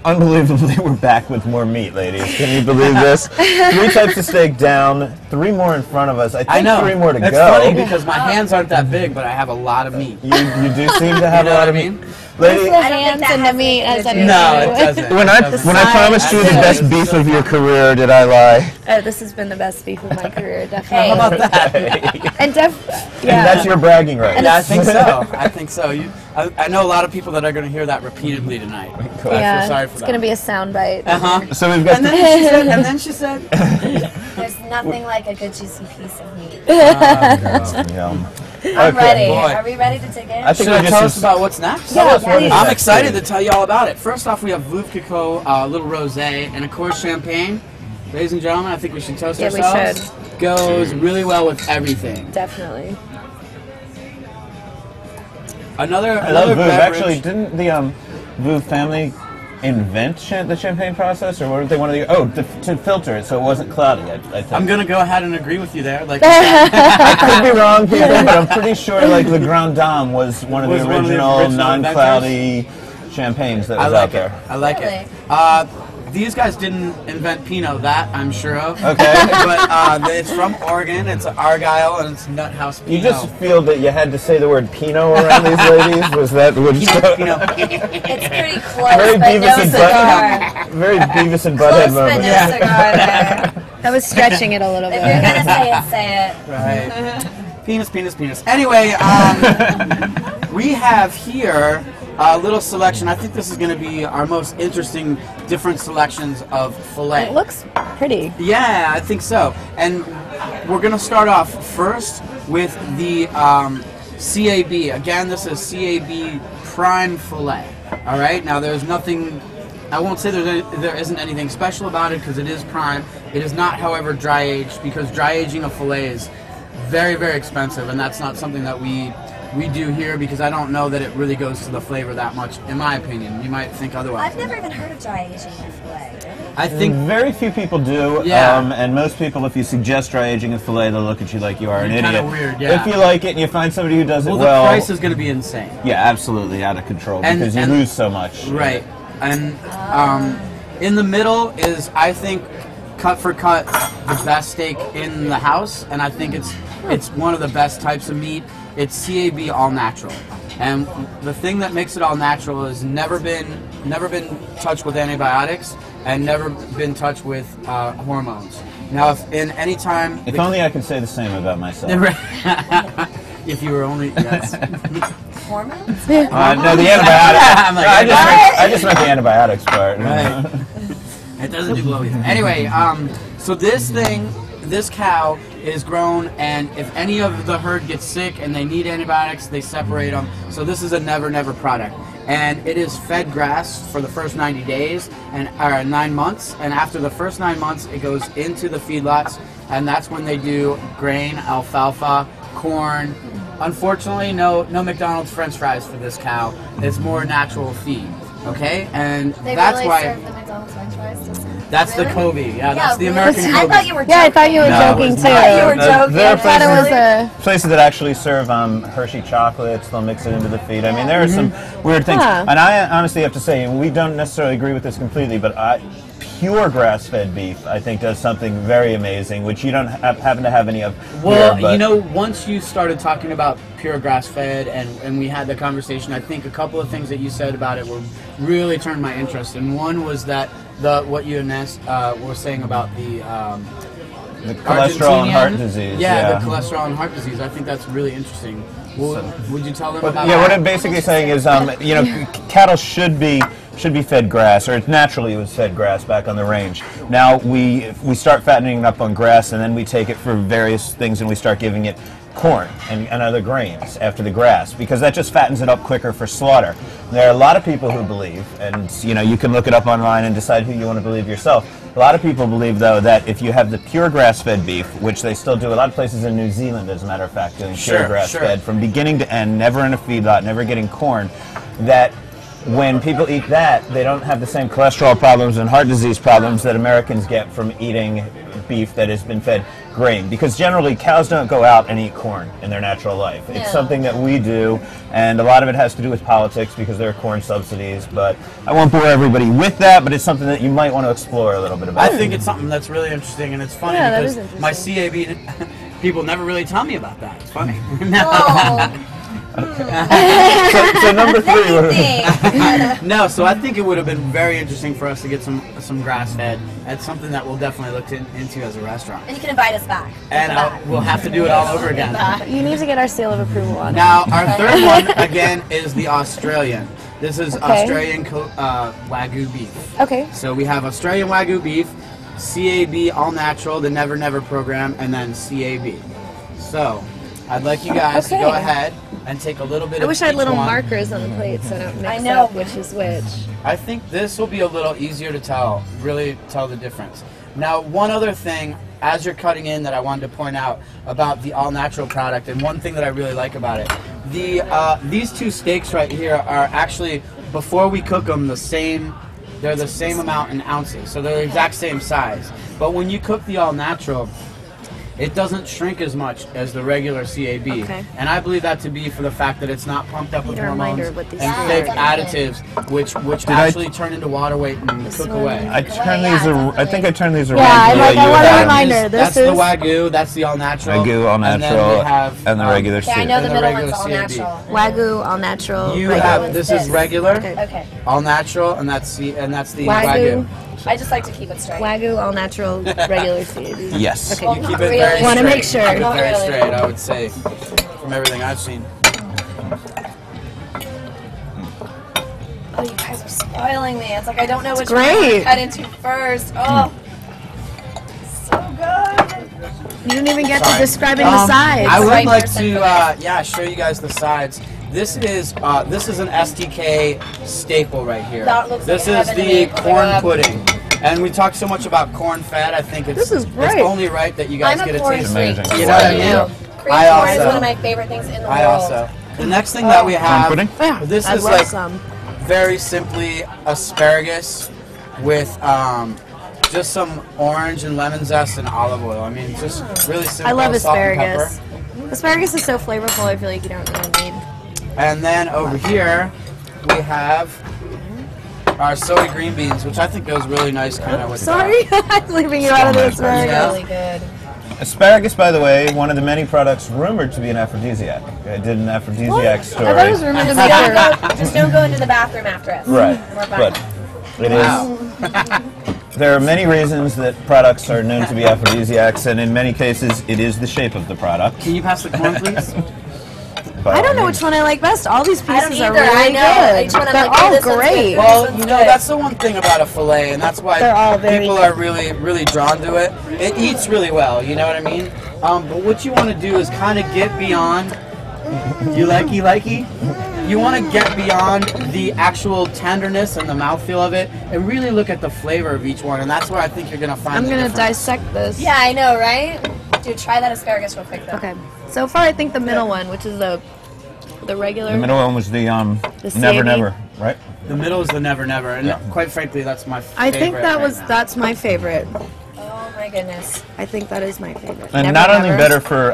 Unbelievably, we're back with more meat, ladies. Can you believe this? 3 types of steak down, 3 more in front of us. I think 3 more to go. It's funny because my hands aren't that big, but I have a lot of meat. You do seem to have a lot of meat. Ladies, the hands and the meat as anything. No, it doesn't. When I promised you the best beef of your career, did I lie? Oh, this has been the best beef of my career, definitely. How about that? And and that's your bragging right. Yeah, I think so. I think so. I know a lot of people that are going to hear that repeatedly tonight. Cool. Yeah, I feel sorry for that. It's going to be a soundbite. So we've got. And then she said, "There's nothing like a good juicy piece of meat." Yum. I'm ready. Boy. Are we ready to dig in? I think should I tell us about what's next? Yeah, I'm excited to tell you all about it. First off, we have Veuve Clicquot, a little rosé, and of course champagne. Ladies and gentlemen, I think we should toast ourselves. We should. Goes really well with everything. Definitely. Another Veuve. beverage. Actually, didn't the Veuve family invent the champagne process, or were they one of the to filter it so it wasn't cloudy? I think. I'm gonna go ahead and agree with you there. Like I could be wrong, people, but I'm pretty sure like the Grand Dame was one of the original non-cloudy champagnes that was out there. I like it. These guys didn't invent Pinot, that I'm sure of. Okay. But it's from Oregon, it's Argyle, and it's Nut House Pinot. You just feel that you had to say the word Pinot around these ladies? Was that what Pinot. It's pretty close, very but Beavis no and cigar. Very Beavis and Butthead Close, but moment. no cigar there. I was stretching it a little If bit. you're gonna say it. Right. Penis. Anyway, we have here a little selection. I think this is going to be our most interesting, different selections of filet. It looks pretty. Yeah, I think so. And we're going to start off first with the CAB. Again, this is CAB prime filet. All right. Now, there's nothing. I won't say there isn't anything special about it because it is prime. It is not, however, dry aged because dry aging a filet is very, very expensive, and that's not something that we do here because I don't know that it really goes to the flavor that much, in my opinion. You might think otherwise. I've never even heard of dry aging a filet. I think very few people do, and most people, if you suggest dry aging a filet, they'll look at you like you are an idiot. Kind of weird, yeah. If you like it and you find somebody who does it the well, price is going to be insane. Yeah, absolutely out of control because you lose so much. Right, and in the middle is, I think, cut for cut, the best steak in the house, and I think it's one of the best types of meat. It's CAB all natural, and the thing that makes it all natural is never been touched with antibiotics and never been touched with hormones. Now, if only I could say the same about myself. If you were only Hormones? No, the antibiotics. I'm like, I just meant the antibiotics part. Right. It doesn't do blow either. Anyway, so this cow is grown, and if any of the herd gets sick and they need antibiotics, they separate them. So this is a never product. And it is fed grass for the first 90 days, or 9 months, and after the first 9 months, it goes into the feedlots, and that's when they do grain, alfalfa, corn. Unfortunately, no McDonald's French fries for this cow. It's more natural feed. Okay, and that's why. Serve the McDonald's French fries? That's the Kobe. Yeah, that's the American Kobe. I thought you were joking. Yeah, I thought you were joking too. I thought you were joking. There are I thought it was places that actually serve Hershey chocolates. They'll mix it into the feed. I mean, there are some weird things. Huh. And I honestly have to say, we don't necessarily agree with this completely, but pure grass-fed beef, I think, does something very amazing, which you don't happen to have any of Well, here, you know, once you started talking about pure grass-fed and we had the conversation, I think a couple of things that you said about it really turned my interest. And one was that what you and Ness were saying about the cholesterol and heart disease. Yeah, the cholesterol and heart disease. I think that's really interesting. Would you tell them about that? Yeah, what I'm basically saying is, you know, cattle should be fed grass, or naturally it was fed grass back on the range. Now we start fattening it up on grass, and then we take it for various things, and we start giving it corn and other grains after the grass, because that just fattens it up quicker for slaughter. There are a lot of people who believe, and you know, you can look it up online and decide who you want to believe yourself. A lot of people believe, though, that if you have the pure grass-fed beef, which they still do, a lot of places in New Zealand, as a matter of fact, doing pure grass-fed from beginning to end, never in a feedlot, never getting corn, that when people eat that, they don't have the same cholesterol problems and heart disease problems that Americans get from eating beef that has been fed grain. Because generally, cows don't go out and eat corn in their natural life. It's something that we do, and a lot of it has to do with politics because there are corn subsidies. But I won't bore everybody with that, but it's something that you might want to explore a little bit about. I think it's something that's really interesting, and it's funny because my CAB people never really tell me about that. It's funny. So number 3. No, so I think it would have been very interesting for us to get some grass fed. That's something that we'll definitely look into as a restaurant. And you can invite us back. And we'll have to do it all over again. You need to get our seal of approval on it. Now, our third one, again, is the Australian. This is Australian Wagyu beef. Okay. So we have Australian Wagyu beef, CAB all natural, the Never Never program, and then CAB. So I'd like you guys to go ahead and take a little bit of I wish I had little one. markers on the plate so I don't mix up which is which. I think this will be a little easier to tell, really tell the difference. Now, one other thing, as you're cutting in, that I wanted to point out about the all-natural product, and one thing that I really like about it, these two steaks right here are actually, before we cook them, they're the same amount in ounces, so they're the exact same size. But when you cook the all-natural, it doesn't shrink as much as the regular CAB. Okay. And I believe that to be for the fact that it's not pumped up with hormones and what these fake additives, which actually turn into water weight and cook away. I think I turned these around. Yeah, I want a reminder. That's the Wagyu, that's the all-natural. Wagyu all-natural and the regular Yeah, I know the middle one's all natural. Wagyu all natural. You have this is regular, Okay. all natural, and that's the Wagyu. I just like to keep it straight. Wagyu all natural regular CAB. Yes. Okay. You keep it very straight. Want to make sure. Keep it very straight, I would say, from everything I've seen. Oh, you guys are spoiling me. It's like I don't know which great. one to cut into first. Oh, so good. You didn't even get to describing the sides. I would Right like person to show you guys the sides. This is an STK staple right here. That looks This like is heaven to the me. Oh my corn God. pudding. And we talk so much about corn fat. I think This is great. it's only right that you guys I'm get a a corn taste. freak. Amazing. You know what I So mean? Cream I corn is also- one of my favorite things in the I world. also. The next thing that we have, pudding? this I'd is love like some. very simply asparagus with just some orange and lemon zest and olive oil. I mean, just really simple. I love salt and asparagus. pepper. Asparagus is so flavorful. I feel like you don't really need. And then over here, we have our soy green beans, which I think goes really nice kind of with Sorry, I'm leaving you out of this. Yeah. Really good. Asparagus, by the way, one of the many products rumored to be an aphrodisiac. I did an aphrodisiac story. I thought it was rumored to be Just don't go into the bathroom after us. Right, And we're fine. but it is. There are many reasons that products are known to be aphrodisiacs, and in many cases, it is the shape of the product. Can you pass the corn, please? By I don't all know means. which one I like best. All these I don't pieces are either. really I know. good. Each one I'm They're like, oh, all this one's great. good. Well, This you one's know, good. that's the one thing about a fillet, and that's why They're all very people are really, really drawn to it. It eats really well, you know what I mean? But what you want to do is kind of get beyond, you likey? You want to get beyond the actual tenderness and the mouthfeel of it, and really look at the flavor of each one, and that's where I think you're going to find I'm the gonna difference. dissect this. Yeah, I know, right? Dude, try that asparagus real quick, though. Okay. So far, I think the middle one, which is the regular. The middle one was the CAB? Never Never, right? The middle is the Never Never, and Yeah. quite frankly, that's my favorite. I think that right now. that's my favorite. Oh my goodness. I think that is my favorite. And Never, not only never. better for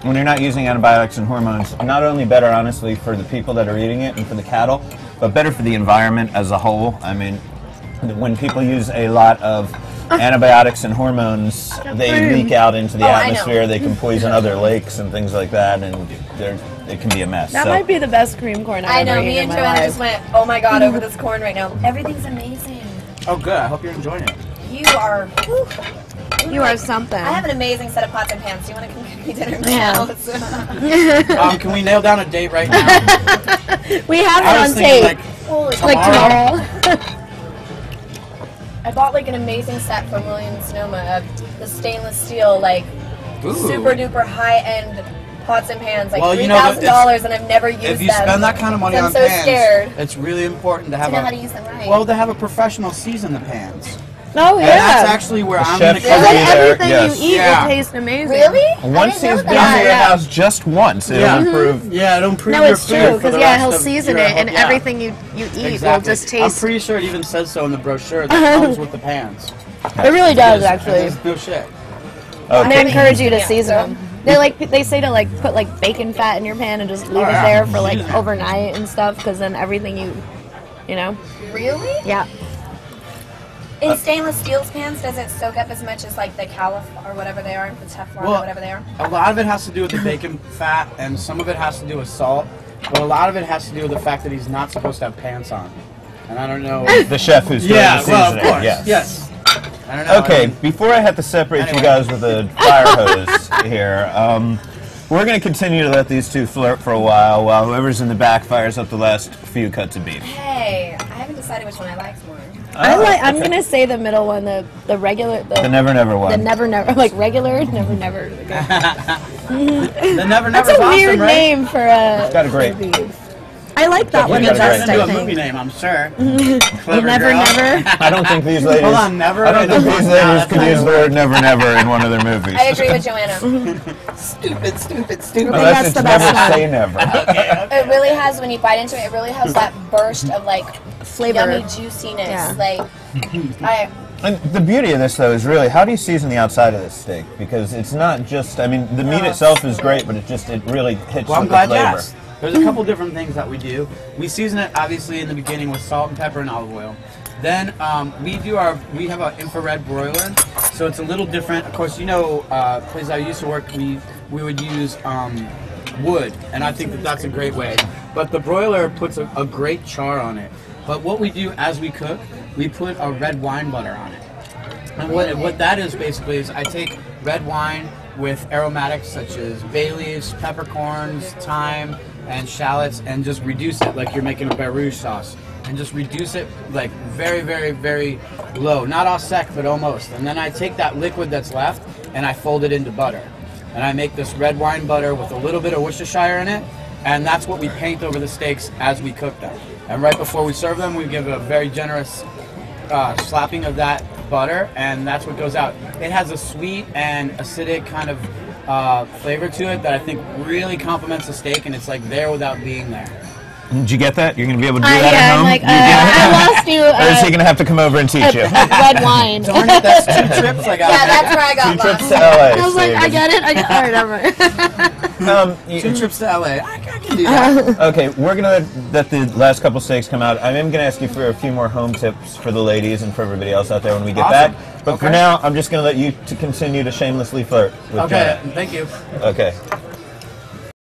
when you're not using antibiotics and hormones, not only better, honestly, for the people that are eating it and for the cattle, but better for the environment as a whole. I mean, when people use a lot of antibiotics and hormones, they leak out into the Oh, I know. atmosphere. They can poison other lakes and things like that, and it can be a mess. That So- might be the best cream corn I've I ever know, eaten me in and my Joanna life. just went, oh my god, over this corn right now. Everything's amazing. Oh, good. I hope you're enjoying it. You are, whew. You are something. I have an amazing set of pots and pans. Do you want to come get me dinner Yeah. now? Can we nail down a date right now? We have I it was on thinking tape. Holy Like tomorrow. I bought like an amazing set from Williams Sonoma of the stainless steel, like Ooh. super duper high end pots and pans, like Well, you know, $3,000, and I've never used them. If you spend that kind of money I'm on so pans, scared. it's really important to have To know how to use them right. well, to have a professional season the pans. Oh, And yeah. that's actually where I'm chef going to should Because be then come in. there, everything yes. you eat Yeah. will taste amazing. Really? Once he's I been didn't know to that. your Yeah. house just once, it'll Yeah. improve. Yeah, it'll improve No, your it's food true, for because the yeah, rest he'll of season your it, and yeah. everything you eat will Exactly. just I'm taste. pretty sure it even says so in the brochure that comes with the pans. It really does, And actually. there's no shit. And they encourage you to Yeah. season them. They say to like put like bacon fat in your pan and just leave Oh, it yeah. there for like Season it. overnight and stuff, because then everything you know, Really? yeah. In stainless steel pans, does it soak up as much as like the Calif or whatever they are, the Teflon or whatever they are? A lot of it has to do with the bacon fat, and some of it has to do with salt, but a lot of it has to do with the fact that he's not supposed to have pants on. And I don't know. The chef who's doing the seasoning. well, of course. yes. Yes. I don't know. Okay, I mean, before I have to separate you Anyway. guys with a fire hose here, we're going to continue to let these two flirt for a while whoever's in the back fires up the last few cuts of beef. Hey, I haven't decided which one I like more. I'm okay. gonna say the middle one, the regular, The Never Never one. the never like regular never. the Never That's Never's a weird awesome, right? name for a. got a great- for beef. I like that one You the got a best. great Into I a movie think. name, I'm sure. Never Clever girl. never. I don't think these ladies. Hold on, never. I don't think these No, ladies that's could not use the gonna word Never Never in one of their movies. I agree with Joanna. Stupid. Unless that's it's the Never best one. Say Never. It really has, when you bite into it, it really has that burst of like Flavor. yummy juiciness. Yeah. Like, I And the beauty of this, though, is really how do you season the outside of this steak? Because it's not just. I mean, the meat itself is great, but it really hits Well, I'm with the glad you flavor. asked. There's a couple different things that we do. We season it obviously in the beginning with salt and pepper and olive oil. Then we have an infrared broiler, so it's a little different. Of course, you know, places I used to work, we would use wood, and I think that that's a great way. But the broiler puts a great char on it. But what we do as we cook, we put a red wine butter on it. And what that is basically is I take red wine with aromatics such as bay leaves, peppercorns, thyme, and shallots, and just reduce it like you're making a barouche sauce. And just reduce it like very, very, very low. Not all sec, but almost. And then I take that liquid that's left and I fold it into butter. And I make this red wine butter with a little bit of Worcestershire in it. And that's what we paint over the steaks as we cook them. And right before we serve them, we give a very generous slapping of that butter, and that's what goes out. It has a sweet and acidic kind of flavor to it that I think really complements the steak, and it's like there without being there. Did you get that? You're going to be able to do that Yeah, at I'm home? like, You get it? I lost you. Or is he going to have to come over and teach you? Red wine. Darn it, that's 2 trips I got. yeah, that's where I got Two trips lost. to LA. I was like, I get it. All right, never. 2 trips to LA. I can do that. Okay, we're going to let the last couple steaks come out. I am going to ask you for a few more home tips for the ladies and for everybody else out there when we get Awesome. back. But for Okay. now, I'm just going to let you to continue to shamelessly flirt with Okay, Jenna. thank you. Okay.